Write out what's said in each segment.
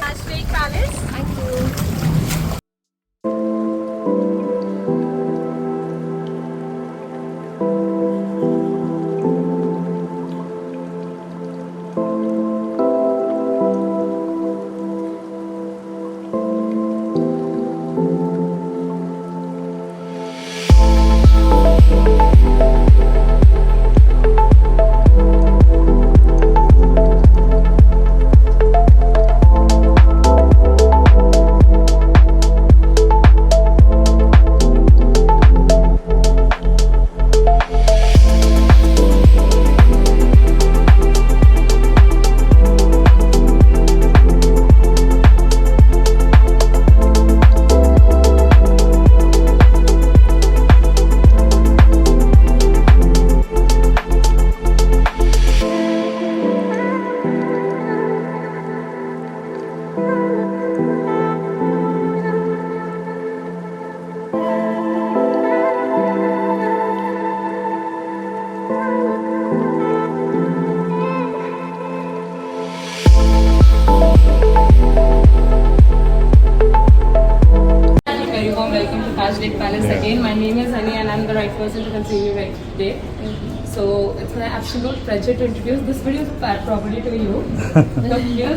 Taj Lake Palace. Thank you. Very warm welcome to Taj Lake Palace again. My name is Hani and I'm the right person to conceive you right today. So it's my absolute pleasure to introduce this video properly to you.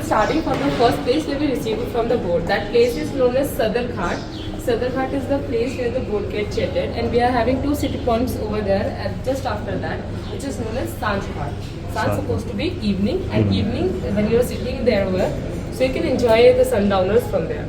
Starting from the first place where we received it from the board. That place is known as Sadar Ghat. Sadar Ghat is the place where the boat gets jetted, and we are having two city points over there just after that, which is known as Sanj Ghat. Sanj supposed to be evening, and evening when you are sitting there over, so you can enjoy the sundowners from there.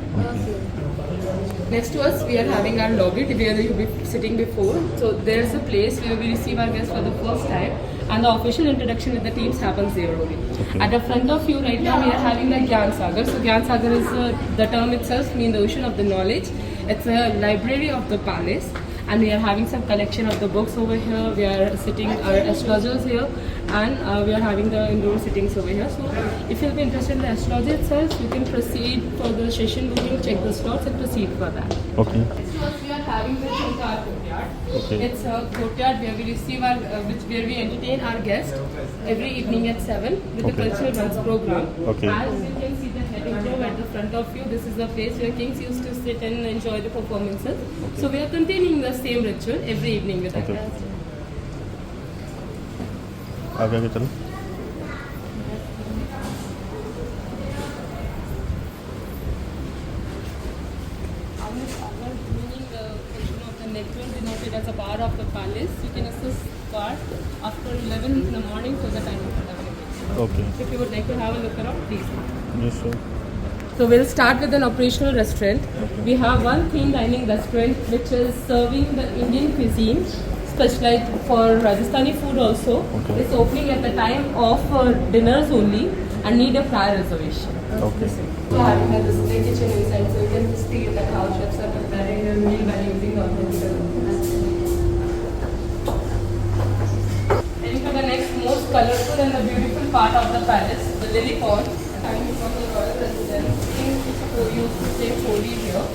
Next to us, we are having our lobby where you'll be sitting before. So there's a place where we receive our guests for the first time, and the official introduction with the teams happens there only. At the front of you right now, we are having the Gyan Sagar. So Gyan Sagar is the term itself means the ocean of the knowledge. It's a library of the palace, and we are having some collection of the books over here. We are sitting our astrologers here, and we are having the indoor sittings over here. So if you'll be interested in the astrology itself, you can proceed for the session booking, check the slots and proceed for that. Okay. So we are having the Shankar courtyard. Okay. It's a courtyard where we receive our, where we entertain our guests every evening at 7 with the cultural dance program. Okay. As you can see the heading room at the front of you, this is the place where kings used to sit and enjoy the performances. Okay. So we are continuing the same ritual every evening with our Okay. guests. आगे आगे चलो. Meaning the position of the nectar denoted as a bar of the palace. You can access bar after 11 in the morning to the time of 11 o'clock. Okay. If you would like to have a look around, please. Yes, sir. So we'll start with an operational restaurant. Okay. We have one clean dining restaurant which is serving the Indian cuisine, specialized for Rajasthani food also. Okay. It's opening at the time of dinners only and need a prior reservation. Okay. So having a display kitchen inside, so you can see that how chefs are preparing their meal by using the authentic ingredients. Heading to the next most colorful and the beautiful part of the palace, the lily pond. Coming from the royal residence, who used to stay Holi here.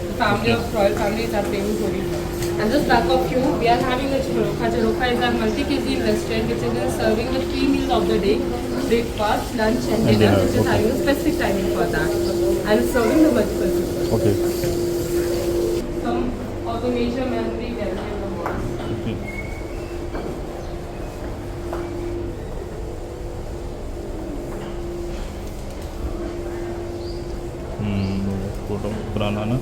The family of royal families are playing Holi here. And just back of you, we are having a Charoka. Charoka is our multi-cuisine restaurant which is serving the 3 meals of the day. Breakfast, lunch and dinner, dinner, which is okay. having a specific timing for that. And it's serving the multiple people. Okay. Some of the major memory gallery of the world. Okay. Photo पुराना ना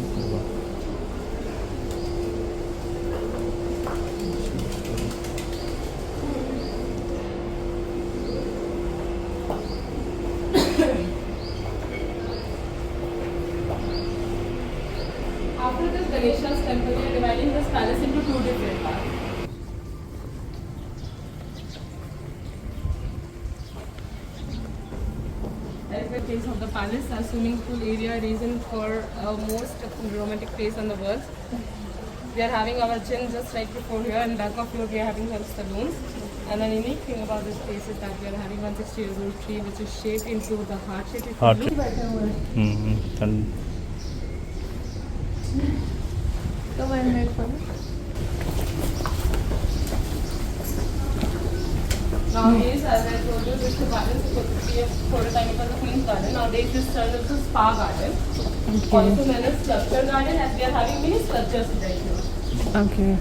After this Ganesha's temple, we are dividing this palace into 2 different parts. That is the case of the palace, a swimming pool area reason for most romantic place in the world. We are having our gym just right before here, and back of here we are having some saloons. And the unique thing about this place is that we are having 160 years old tree which is shaped into the heart shape. If you Heart look shape. better over. and Come and make fun. Nowadays, as I told you, this garden is supposed to be a prototype of the Queen's Garden. Nowadays, this turned into Spa Garden. Also known as Sculpture Garden, as we are having many sculptures right here. Okay.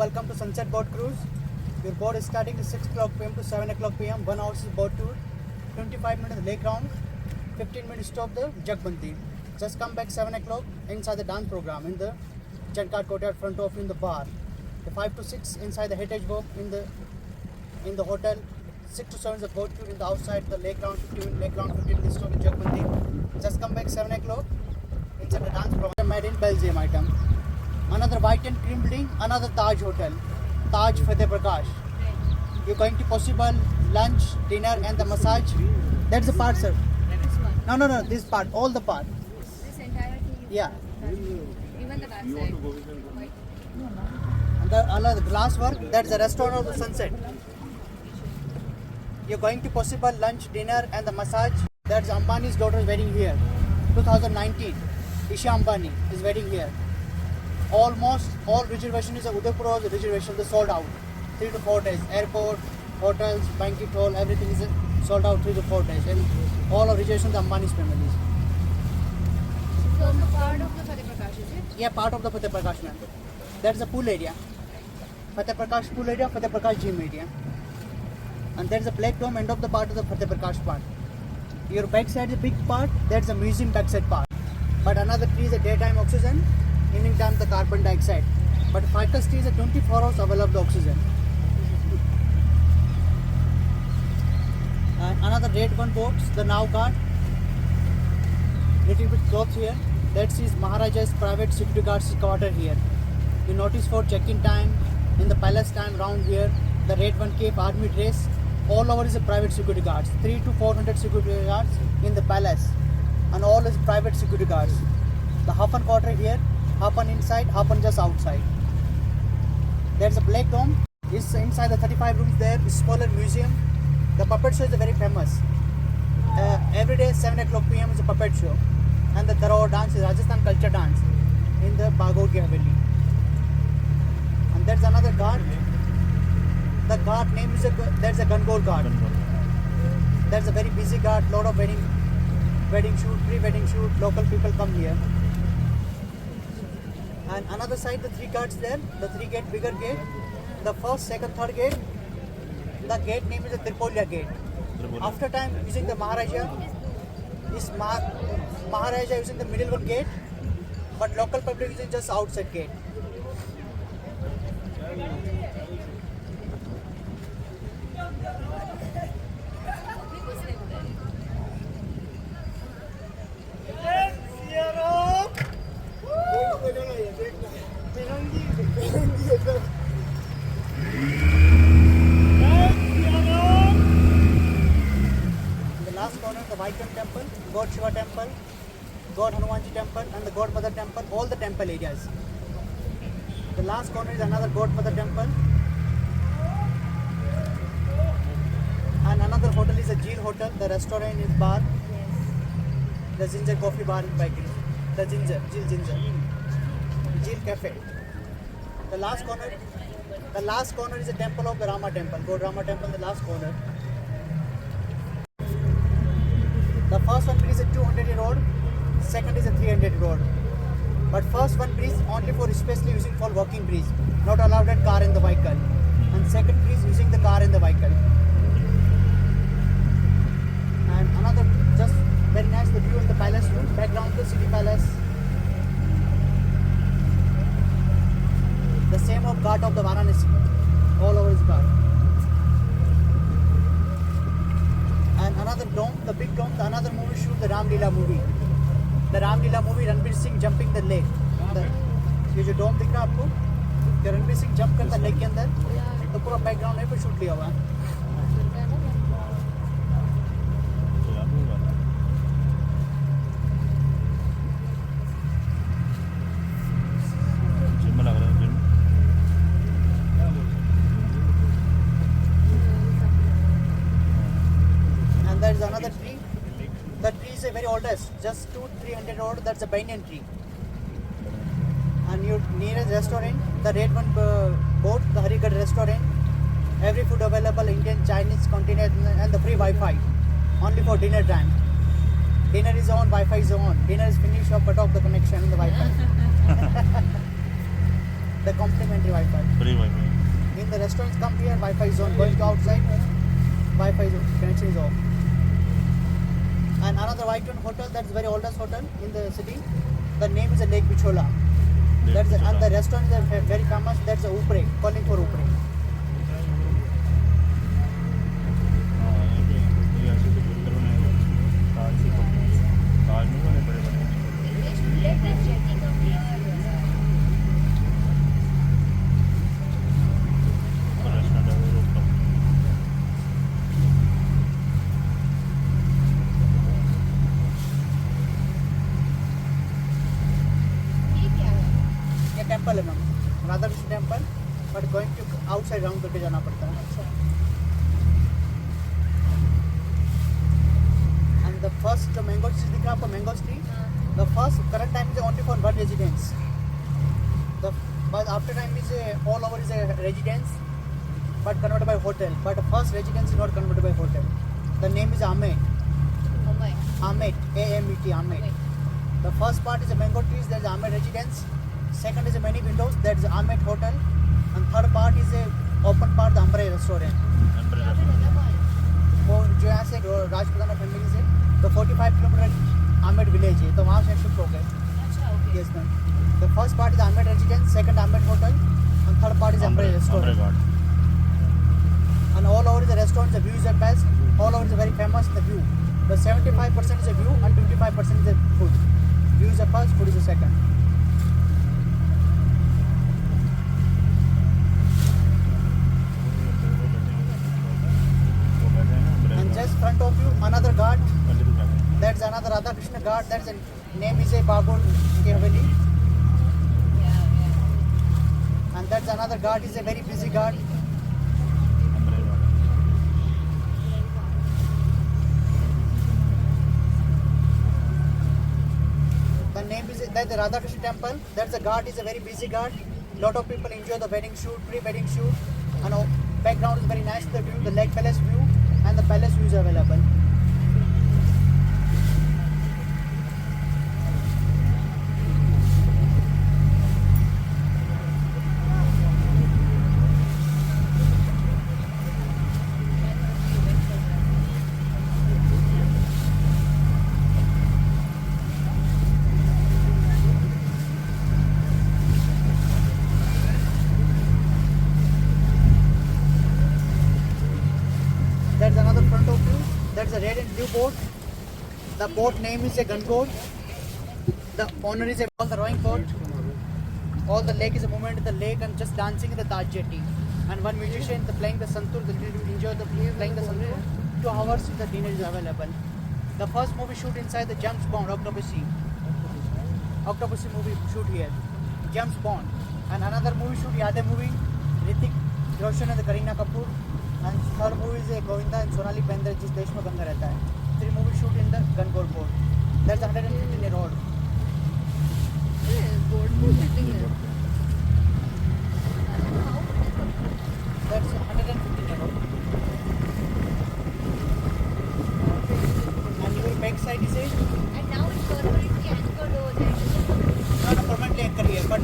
welcome to Sunset Boat Cruise. Your boat is starting at 6 o'clock p.m. to 7 o'clock p.m. 1 hour is boat tour, 25 minutes lake round, 15 minutes stop the Jagbandi. Just come back 7 o'clock inside the dance program in the Jankad Courtyard front of in the bar. The 5 to 6 inside the Heritage Walk in the hotel. 6 to 7 is the boat tour in the outside the lake round, 15 lake round, 15 minutes stop in Jagbandi. Just come back 7 o'clock inside the dance program made in Belgium item. Another white and cream building, another Taj Hotel, Taj Fateh Prakash. You're going to possible lunch, dinner and the massage. That's the part, sir. No, this part, all the part. This entire thing. Yeah. Even the back side. White. And the glass work, that's the restaurant of the Sunset. You're going to possible lunch, dinner and the massage. That's Ambani's daughter's wedding here. 2019. Isha Ambani is wedding here. Almost all reservation is a Udaipur reservation, they sold out 3 to 4 days. Airport, hotels, banquet hall, everything is sold out 3 to 4 days. And all of reservations the Ambani's families. So the part of the Fateh Prakash, is it? Yeah, part of the Fateh Prakash ma'am. That's the pool area. Fateh Prakash pool area, Fateh Prakash gym area. And there's a black dome end of the part of the Fateh Prakash part. Your backside is a big part, that's the museum backside part. But another tree is a daytime oxygen, evening time the carbon dioxide. But ficus tree is a 24 hours available oxygen. And another red one box, the Now Guard. Little bit close here. That is Maharaja's private security guard's quarter here. You notice for check-in time, in the palace time round here, the red one cape army dress. All over is a private security guards. 3 to 400 security guards in the palace. And all is private security guards. The Hapan quarter here, Hapan inside, Hapan just outside. There's a black dome. It's inside the 35 rooms there. It's smaller museum. The puppet show is very famous. Every day 7 o'clock p.m. is a puppet show. And the Darao dance is Rajasthan culture dance in the Bagod Ki Haveli. And there's another guard. The guard name is there's a Gangol guard. There's a very busy guard. Lot of wedding shoot, pre-wedding shoot. Local people come here. And another side, the 3 guards there. The 3 gate, bigger gate. The first, second, third gate. The gate name is the Tripolia gate. After time using the Maharaja, is Maharaja using the middle one gate, but local public using just outside gate. Last corner, the Vaikam temple, God Shiva temple, God Hanumanji temple and the God Mother temple, all the temple areas. The last corner is another God Mother temple. And another hotel is a Jeel Hotel, the restaurant is bar, the Ginger Coffee Bar and Bakery, the Jeel Ginger, Jeel Cafe. The last corner is a temple of the Rama temple, God Rama temple, the last corner. The first one is a 200 road, second is a 300 road. But first one bridge only for especially using for walking bridge, not allowed a car in the vehicle. And second bridge using the car in the vehicle. And another just very nice the view in the palace room, background the city palace. The same of Ghat of the Varanasi, all over is Ghat. And another dome, the big dome, another movie shoot, the Ram Leela movie. The Ram Leela movie, Ranveer Singh jumping the lake. ये जो डोम दिख रहा है आपको, कि Ranveer Singh jump करता lake के अंदर, तो पूरा बैकग्राउंड है पे शूट लिया हुआ है. जिम लग रहा है gym. And there is another tree. The tree is a very oldest, just 200-300 old. That's a banyan tree. And your nearest restaurant, the red one boat, the Harigad restaurant. Every food available, Indian, Chinese, continental, and the free Wi-Fi. Only for dinner time. Dinner is on, Wi-Fi is on. Dinner is finished, or cut off the connection in the Wi-Fi. the complimentary Wi-Fi. Free wifi. In the restaurants come here, Wi-Fi is on. Going to outside, Wi-Fi connection is off. And another white hotel, that's very oldest hotel in the city. The name is Lake Bichola. That's and the restaurant is very famous. That's Upre, calling for Upre. ये ऐसे तो बिल्कुल बनाए गए. ताज से ताज में बने बड़े बड़े. रेस्टोरेंट है वो रूफटॉप. ये क्या है? ये टेम्पल है ma'am, Radha Krishna temple, but going to outside round करके जाना पड़ता है. And the first mango tree दिख रहा है आपको, mango tree. The first current time is only for one residence. But after time is all over is a residence, but converted by hotel. But the first residence is not converted by hotel. The name is Ahmed. Oh my. Ahmed, A-M-E-T, Ahmed. The first part is a mango trees. There is Ahmed residence. Second is a many windows. There is Ahmed hotel. And third part is a open part, the Ambre restaurant. यहाँ पे लगा हुआ है। वो जो यहाँ से Rajputana family से तो 45 किलोमीटर आमेड विलेज है, तो वहाँ से शिफ्ट हो गए. अच्छा, okay. Yes ma'am. The first part is Ahmed residence, second Ahmed hotel, and third part is Ambre restaurant. Ghat. And all over the restaurants, the view is the best. All over is very famous, the view. The 75% is the view and 25% is the food. View is the first, food is the second. वो बैठे हैं ना. And just front of you, another ghat. पहले तो जाते हैं. That's another Radha Krishna ghat. That's a name is a Bagod ki Haveli. Yeah, yeah. And that's another ghat is a very busy ghat. Ambre Ghat. The name is that's the Radha Krishna temple. That's the ghat is a very busy ghat. Lot of people enjoy the wedding shoot, pre-wedding shoot, and background is very nice. The view, the Lake Palace view, and the palace view is available. That's another front of view. That's a red and blue boat. The boat name is a Gunboat. The owner is a all the rowing boat. All the lake is a movement in the lake and just dancing in the Taj jetty. And one musician playing the santur. The enjoy the playing the santur. 2 hours the dinner is available. The first movie shoot inside the James Bond Octopussy. Octopussy movie shoot here. James Bond. And another movie shoot Yade movie. Hrithik Roshan and the Kareena Kapoor. And third movie is Govinda and Sonali Bendre जिस देश में गंगा रहता है. 3 movie shoot in the Gunboat boat. That's 115 road. Board में setting है। That's 115 road. And your back side is a And now it's permanently anchored over there. not a permanently anchor here, but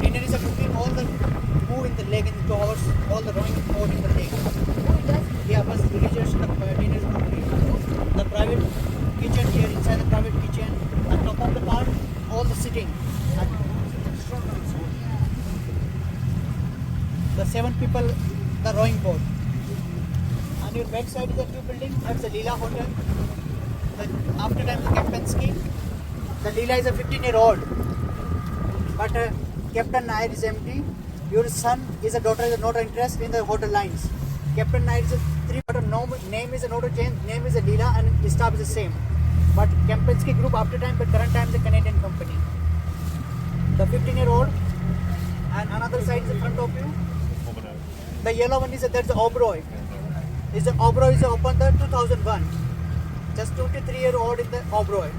dinner is a cooking all the move in the lake in 2 hours. All the rowing out in the lake. Oh, it does. Yeah, but villagers dinner is cooking. The private kitchen here inside the private kitchen. On top of the part, all the sitting. And the 7 people, the rowing boat. On your back side is a new building. That's the Leela Hotel. After time the Kempinski. The Leela is a 15-year-old. But Captain Nair is empty. Your son is a daughter is not interested in the hotel lines. Captain Nair is a 3 but no name is a not a change. Name is a Leela and staff is the same. But Kempinski group after time but current time is a Canadian company. The 15-year-old and another side is the front of you. The yellow one is that's the Oberoi. Is the Oberoi is opened the 2001. Just 23-year-old in the Oberoi.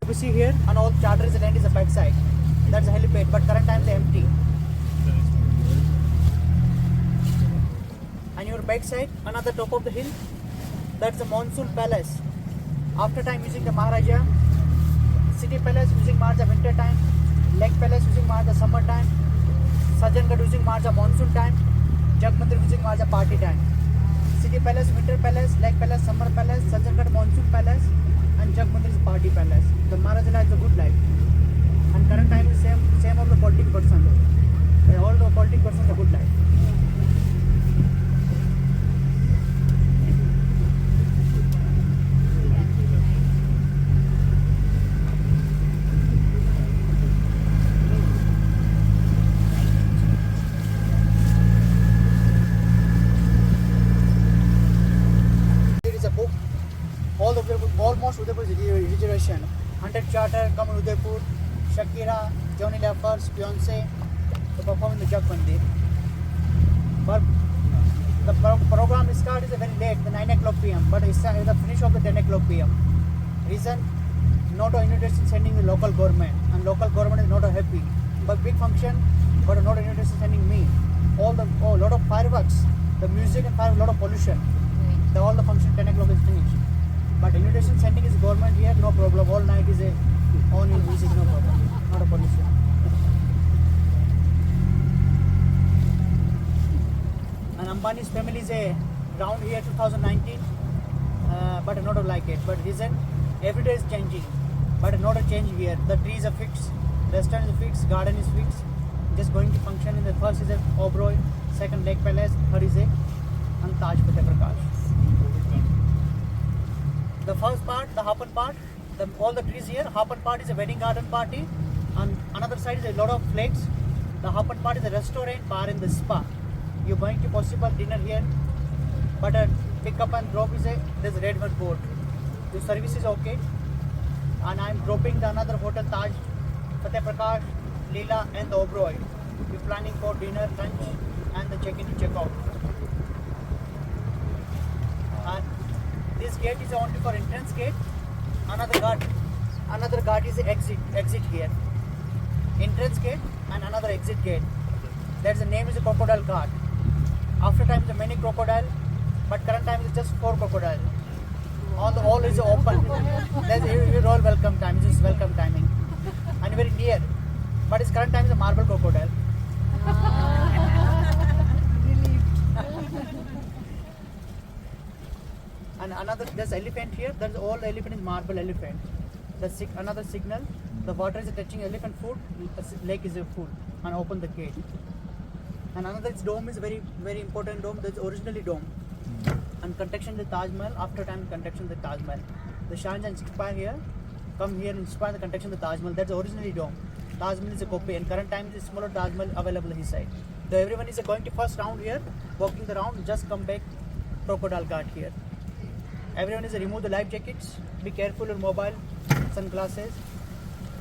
You see here, and all charters land is the back side. That's the helipad, but current time is empty. And your back side, another top of the hill, that's the Monsoon Palace. After time using the Maharaja, City Palace using Marja winter time, Lake Palace using Marja summer time, Sajangarh using Marja monsoon time, Jag Mandir using Marja party time. City Palace, Winter Palace, Lake Palace, Summer Palace, Sajangarh Monsoon Palace, and Jag Mandir is Party Palace. The Maharaja has a good life. And current time is same of the politic person. All the politic persons a good life. There is a book. Almost Udaipur regeneration. 100 charter, come in Udaipur. Shakira, Johnny Leffers, Beyonce, to perform in the Jag Mandir. But the program start is very late, the 9 o'clock p.m. But it's the finish of the 10 o'clock p.m. Reason, not a invitation sending the local government, and local government is not happy. But big function, but not a invitation sending me. Lot of fireworks, the music and fireworks, lot of pollution. All the function 10 o'clock is finished. But invitation sending is government here, no problem. All night is on in music, no problem. Not a pollution. And Ambani's family is around here 2019, but not like it. But reason, every day is changing, but not a change here. The trees are fixed, restaurant is fixed, garden is fixed. Just going to function in the first is a Oberoi, second Lake Palace, third is a and Taj Fateh Prakash. The first part, the Hapan part, all the trees here. Hapan part is a wedding garden party, and another side is a lot of flags. The Hapan part is a restaurant, bar, and the spa. You're going to possible dinner here, but pick up and drop is there's a red one board. The service is okay, and I'm dropping the another hotel Taj, Fateh Prakash, Leela, and the Oberoi. We're planning for dinner, lunch, and the check-in and check-out. And this gate is only for entrance gate. Another guard is exit here. Entrance gate and another exit gate. That's the name is a crocodile guard. After time the many crocodile, but current time is just 4 crocodile. All is open. That's all welcome time. This is welcome timing, and very near. But its current time is a marble crocodile. And another, there's elephant here. There's all the elephant is marble elephant. Another signal. The water is touching elephant food. The lake is a food, and open the gate. And another dome is very important dome. There's originally dome. And construction the Taj Mahal. After time construction the Taj Mahal. The Shahjahan inspire here. Come here and inspire the construction the Taj Mahal. That's originally dome. Taj Mahal is a copy, and current time is smaller Taj Mahal available his side. So everyone is going to first round here, walking the round. Just come back. Crocodile guard here. Everyone is remove the life jackets. Be careful your mobile, sunglasses.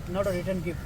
Not a return gift.